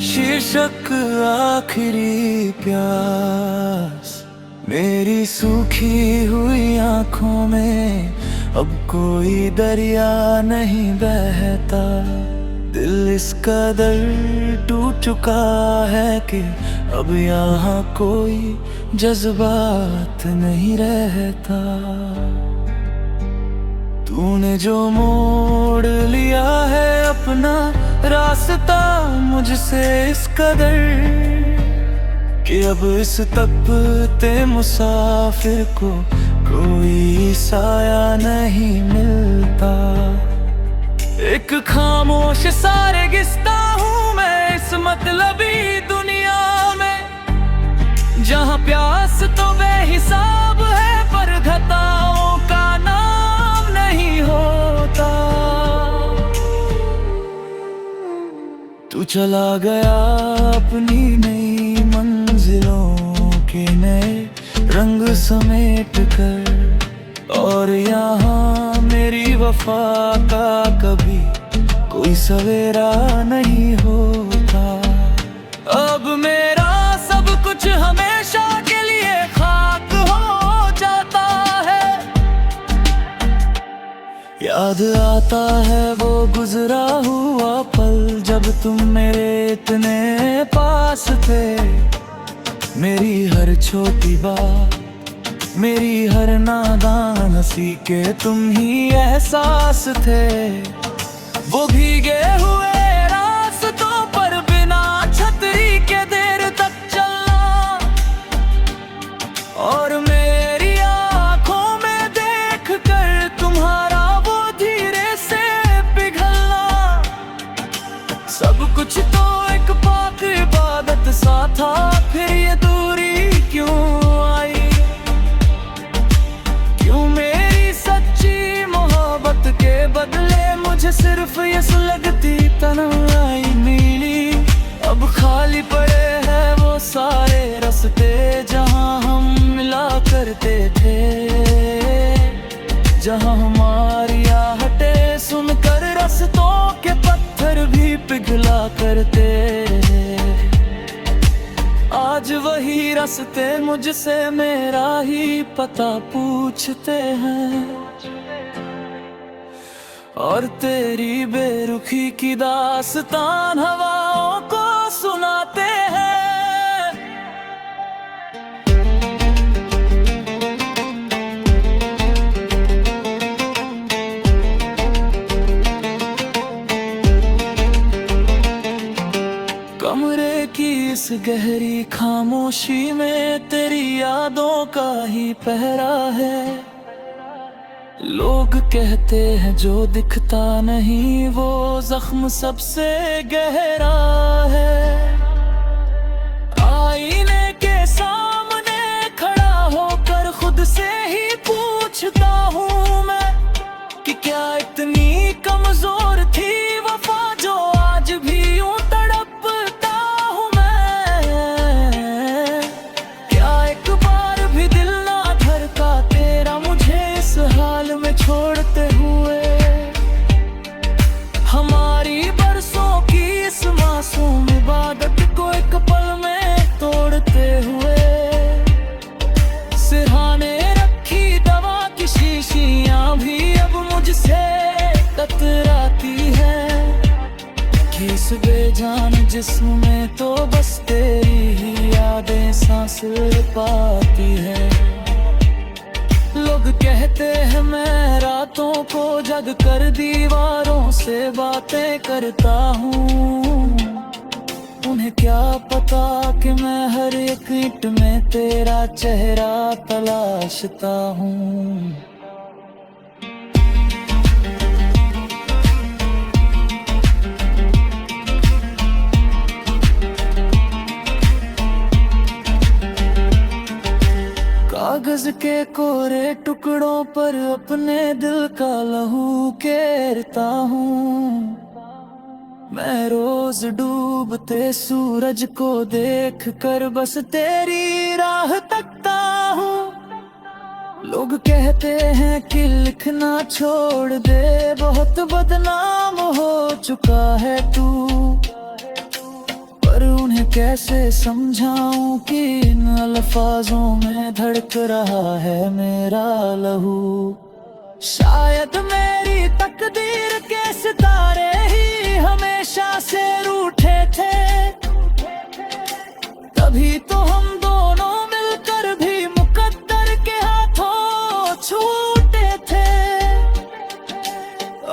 शीर्षक आखिरी प्यास, मेरी सूखी हुई आंखों में अब कोई दरिया नहीं बहता। दिल इस कदर टूट चुका है कि अब यहाँ कोई जज्बात नहीं रहता। तूने जो मोड़ लिया है अपना रास्ता मुझसे इस कदर कि अब इस तपते मुसाफिर को कोई साया नहीं मिलता। एक खामोश सारे गिस्ता हूँ मैं इस मतलबी दुनिया में, जहाँ प्यास तो बेहिसाब है पर घटाओं का नाम नहीं होता। तू चला गया अपनी नई मंजिलों के नए रंग समेट कर, और यहाँ मेरी वफा का कभी कोई सवेरा नहीं होता। अब मेरा सब कुछ हमेशा के लिए खाक हो जाता है। याद आता है वो गुजरा हुआ पल जब तुम मेरे इतने पास थे। मेरी हर छोटी बात, मेरी हर नादान हंसी के तुम ही एहसास थे। वो भीगे हुए रास्तों पर बिना छतरी के देर तक चलना, और मेरी आंखों में देख कर तुम्हारा वो धीरे से पिघलना। सब कुछ तो एक पाक इबादत सा था, फिर ये दूरी क्यों आई? क्यों मेरी सच्ची मोहब्बत के बदले मुझे सिर्फ ये सुलगती तन्हाई मिली? अब खाली पड़े हैं वो सारे रास्ते जहां हम मिला करते थे, जहां हमारी आहटें सुनकर रास्तों के पत्थर भी पिघला करते। आज वही रास्ते मुझसे मेरा ही पता पूछते हैं, और तेरी बेरुखी की दास्तान हवाओं को सुनाते हैं। कमरे की इस गहरी खामोशी में तेरी यादों का ही पहरा है। लोग कहते हैं जो दिखता नहीं वो जख्म सबसे गहरा है। आईने के सामने खड़ा होकर खुद से ही पूछता हूँ मैं कि क्या इतनी कमजोर थी वफा जो आज भी यूं तड़पता हूँ मैं? क्या एक बार भी दिल ना धड़का तेरा मुझे इस हाल में छोड़ते हुए? हमारी बरसों की इस मासूम इबादत को एक पल में तोड़ते हुए, सिरहाने रखी दवा की शीशियां भी अब मुझसे कतराती है। कि इस बेजान जिस्म में तो बस तेरी ही यादें सांस पाती है। लोग कहते हैं मैं रातों को जग कर दीवारों से बातें करता हूँ। उन्हें क्या पता कि मैं हर एक ईंट में तेरा चेहरा तलाशता हूँ। कागज के कोरे टुकड़ों पर अपने दिल का लहू केरता हूँ। मैं रोज डूबते सूरज को देख कर बस तेरी राह तकता हूँ। लोग कहते हैं कि लिखना छोड़ दे, बहुत बदनाम हो चुका है तू। पर उन्हें कैसे समझाऊं कि इन अल्फाजों में धड़क रहा है मेरा लहू। शायद मेरी तकदीर के सितारे ही हमेशा से रूठे थे, तभी तो हम दोनों मिलकर भी मुकद्दर के हाथों छूटे थे।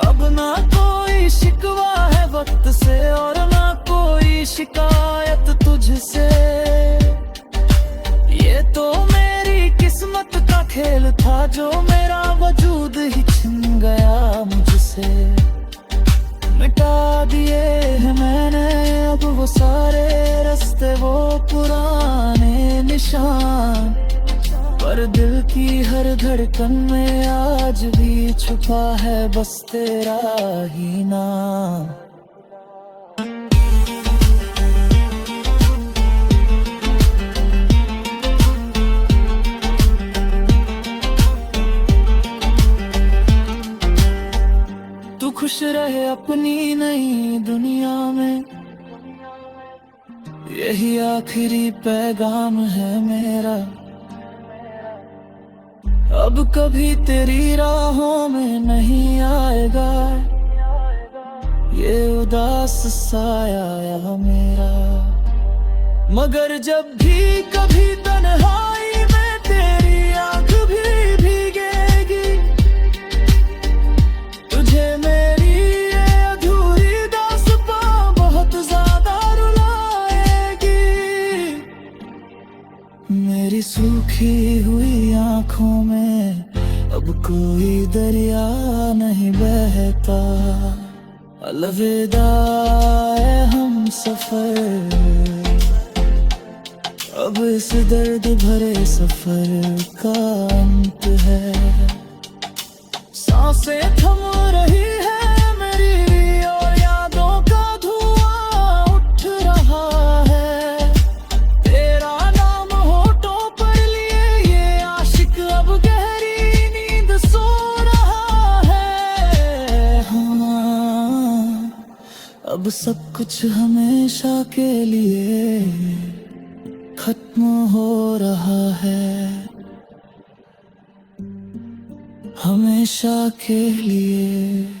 अब ना कोई शिकवा है वक्त से और ना कोई शिकायत तुझसे। ये तो मेरी किस्मत का खेल था जो मेरा वजूद ही छिन गया मुझसे। मिटा दिए हैं मैंने अब वो सारे रास्ते, वो पुराने निशान, पर दिल की हर धड़कन में आज भी छुपा है बस तेरा ही नाम। तू खुश रहे अपनी नई दुनिया में, यही आखिरी पैगाम है मेरा। अब कभी तेरी राहों में नहीं आएगा ये उदास साया मेरा। मगर जब भी कभी तन्हाई में तेरी आंख भी भीगेगी, तुझे मेरी ये अधूरी दास्तां बहुत ज्यादा रुलाएगी। मेरी सूखी हुई आंखों में अब कोई दरिया नहीं बहता। अलविदा है हम सफर, अब इस दर्द भरे सफर का अंत है। सांसें थम रही है मेरी और यादों का धुआं उठ रहा है। तेरा नाम होठों पर लिए ये आशिक अब गहरी नींद सो रहा है। हाँ, अब सब कुछ हमेशा के लिए खत्म हो रहा है, हमेशा के लिए।